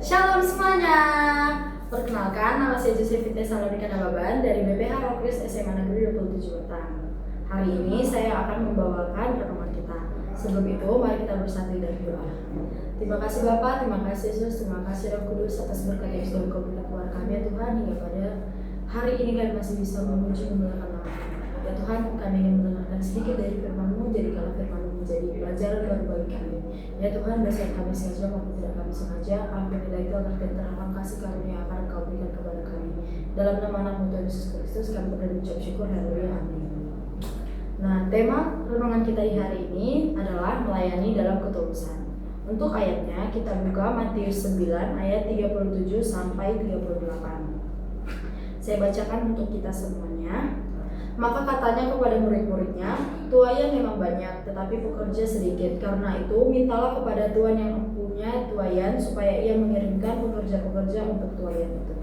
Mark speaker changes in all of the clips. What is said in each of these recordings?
Speaker 1: Shalom semuanya. Perkenalkan, nama saya Josephine Salodika Nababan dari BPH Rokris SMA Negeri 27 Batang. Hari ini saya akan membawakan pertemuan kita. Sebelum itu, mari kita bersatu dan berdoa. Terima kasih Bapa, terima kasih Yesus, terima kasih Roh Kudus atas berkat yang sudah Kau berikan kepada kami ya Tuhan, hingga pada hari ini kami masih bisa memuji memuliakan nama-Mu. Ya Tuhan, kami ingin mendengarkan sedikit dari firman-Mu, jadikanlah firman-Mu menjadi pelajaran baru bagi kami. Ya Tuhan, dosa kami sengaja maupun tidak kami sengaja, ampunilah itu agar kita terhadap kasih karunia akan Kau berikan kepada kami. Dalam nama Tuhan Yesus Kristus, kami berdoa ucap syukur, haleluya, amin. Nah, tema renungan kita di hari ini adalah melayani dalam ketulusan. Untuk ayatnya, kita buka Matius 9 ayat 37 sampai 38. Saya bacakan untuk kita semuanya. Maka katanya kepada murid-muridnya, tuaian memang banyak, tetapi pekerja sedikit. Karena itu, mintalah kepada Tuhan yang mempunyai tuaian, supaya ia mengirimkan pekerja-pekerja untuk tuaian itu.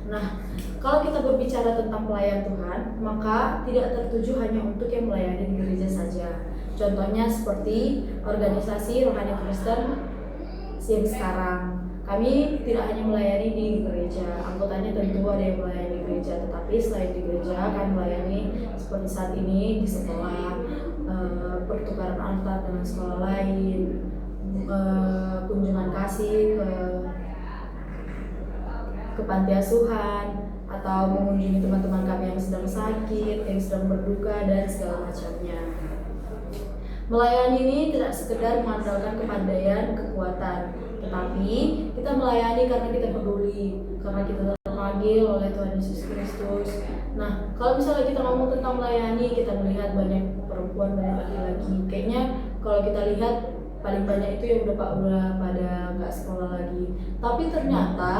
Speaker 1: Nah, kalau kita berbicara tentang pelayan Tuhan, maka tidak tertuju hanya untuk yang melayani di gereja saja. Contohnya seperti organisasi rohani Kristen yang sekarang. Kami tidak hanya melayani di gereja, anggotanya tentu ada yang melayani di gereja, tetapi selain di gereja kami melayani seperti saat ini di sekolah, pertukaran antar dengan sekolah lain, kunjungan kasih ke panti asuhan, atau mengunjungi teman-teman kami yang sedang sakit, yang sedang berduka, dan segala macamnya. Melayani ini tidak sekedar mengandalkan kepandaian, kekuatan, tetapi kita melayani karena kita peduli, karena kita terpanggil oleh Tuhan Yesus Kristus. Nah, kalau misalnya kita ngomong tentang melayani, kita melihat banyak perempuan, banyak laki-laki. Kayaknya kalau kita lihat paling banyak itu yang udah pada nggak sekolah lagi. Tapi ternyata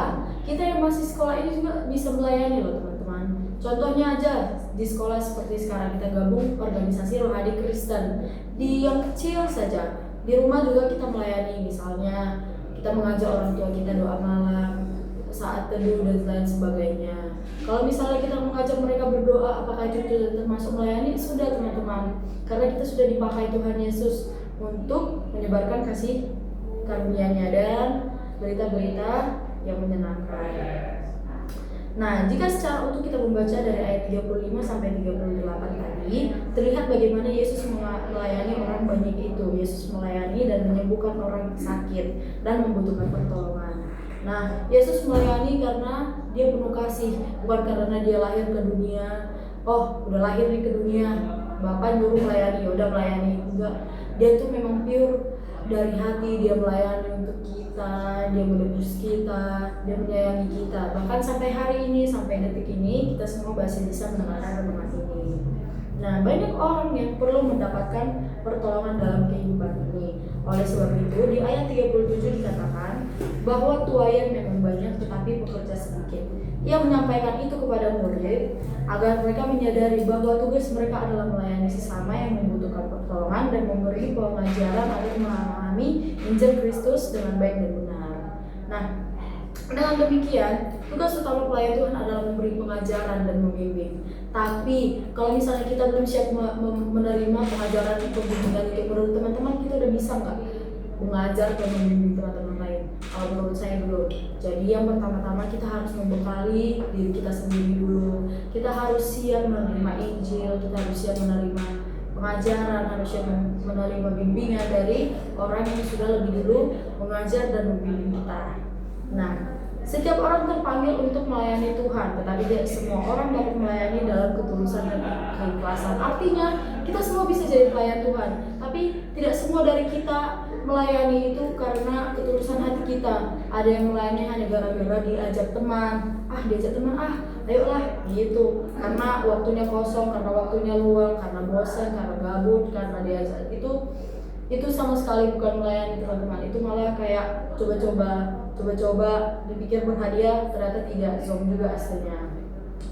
Speaker 1: kita yang masih sekolah ini juga bisa melayani loh teman-teman. Contohnya aja di sekolah seperti sekarang kita gabung organisasi rohani Kristen. Di yang kecil saja, di rumah juga kita melayani. Misalnya kita mengajak orang tua kita doa malam, saat teduh dan lain sebagainya. Kalau misalnya kita mengajak mereka berdoa, apakah itu termasuk melayani? Sudah teman-teman, karena kita sudah dipakai Tuhan Yesus untuk menyebarkan kasih karunia-Nya dan berita-berita yang menyenangkan. Nah, jika secara utuh kita membaca dari ayat 35 sampai 38 tadi, terlihat bagaimana Yesus melayani orang banyak itu. Yesus melayani dan menyembuhkan orang sakit dan membutuhkan pertolongan. Nah, Yesus melayani karena dia penuh kasih, bukan karena dia lahir ke dunia. Oh, udah lahir nih ke dunia, Bapak nyuruh melayani, udah melayani. Enggak, dia tuh memang pure dari hati, dia melayani untuk kita, dia menebus kita, dia menyayangi kita. Bahkan sampai hari ini, sampai detik ini, kita semua masih bisa mendengarkan renungan ini. Nah, banyak orang yang perlu mendapatkan pertolongan dalam kehidupan ini. Oleh sebab itu, di ayat 37 dikatakan bahwa tuaian memang banyak tetapi pekerja sedikit. Ia menyampaikan itu kepada murid agar mereka menyadari bahwa tugas mereka adalah melayani sesama yang membutuhkan pertolongan dan memberi pengajaran agar memahami Injil Kristus dengan baik dan benar. Nah, dengan demikian, tugas utama pelayan Tuhan adalah memberi pengajaran dan membimbing. Tapi kalau misalnya kita belum siap menerima pengajaran itu, pembimbingan itu, menurut teman-teman kita udah bisa nggak mengajar dan membimbing teman-teman lain? Kalau menurut saya belum. Jadi yang pertama-tama kita harus membekali diri kita sendiri dulu. Kita harus siap menerima Injil, kita harus siap menerima pengajaran, harus siap menerima bimbingan dari orang yang sudah lebih dulu mengajar dan membimbing kita. Nah, setiap orang terpanggil untuk melayani Tuhan, tetapi tidak semua orang dapat melayani dalam ketulusan dan keikhlasan. Artinya, kita semua bisa jadi pelayan Tuhan, tapi tidak semua dari kita melayani itu karena ketulusan hati kita. Ada yang melayani hanya gara-gara diajak teman, ayolah gitu. Karena waktunya kosong, karena waktunya luang, karena bosan, karena gabut, karena diajak itu sama sekali bukan melayani teman-teman. Itu malah kayak coba-coba dipikir berhadiah, ternyata tidak, zong juga aslinya.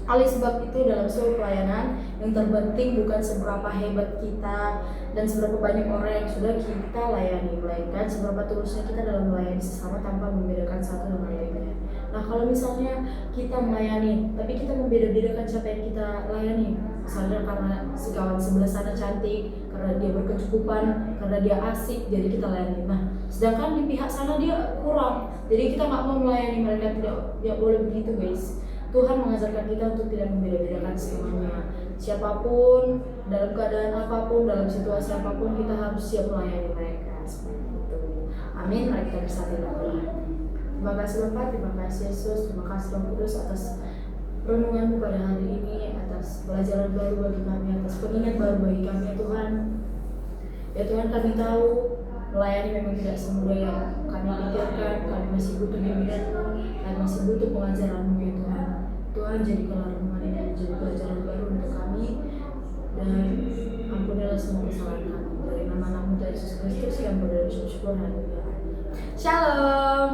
Speaker 1: Oleh sebab itu dalam sebuah pelayanan yang terpenting bukan seberapa hebat kita dan seberapa banyak orang yang sudah kita layani, melainkan seberapa tulusnya kita dalam melayani sesama tanpa membedakan satu dengan lainnya. Nah, kalau misalnya kita melayani tapi kita membeda-bedakan siapa yang kita layani, misalnya karena si kawan sebelah sana cantik, karena dia berkecukupan, karena dia asik, jadi kita layani. Nah, sedangkan di pihak sana dia kurang, jadi kita nggak mau melayani mereka. Tidak boleh begitu, guys. Tuhan mengajarkan kita untuk tidak membeda-bedakan semuanya. Siapapun, dalam keadaan apapun, dalam situasi apapun, kita harus siap melayani mereka. Seperti itu. Amin. Mari kita bersatu berdoa. Terima kasih Bapak, terima kasih Yesus, terima kasih Roh Kudus atas renunganmu pada hari ini, atas pelajaran baru bagi kami, atas pengingat baru bagi kami ya Tuhan. Ya Tuhan, kami tahu melayani memang tidak semudah yang kami pikirkan. Kami masih butuh bimbingan-Mu, kami masih butuh pengajaran-Mu ya Tuhan. Tuhan, jadikanlah renungan ini menjadi pelajaran baru untuk kami, dan ampunilah semua kesalahan kami. Dari nama Yesus Kristus yang berdoa syukur, haleluya. Shalom.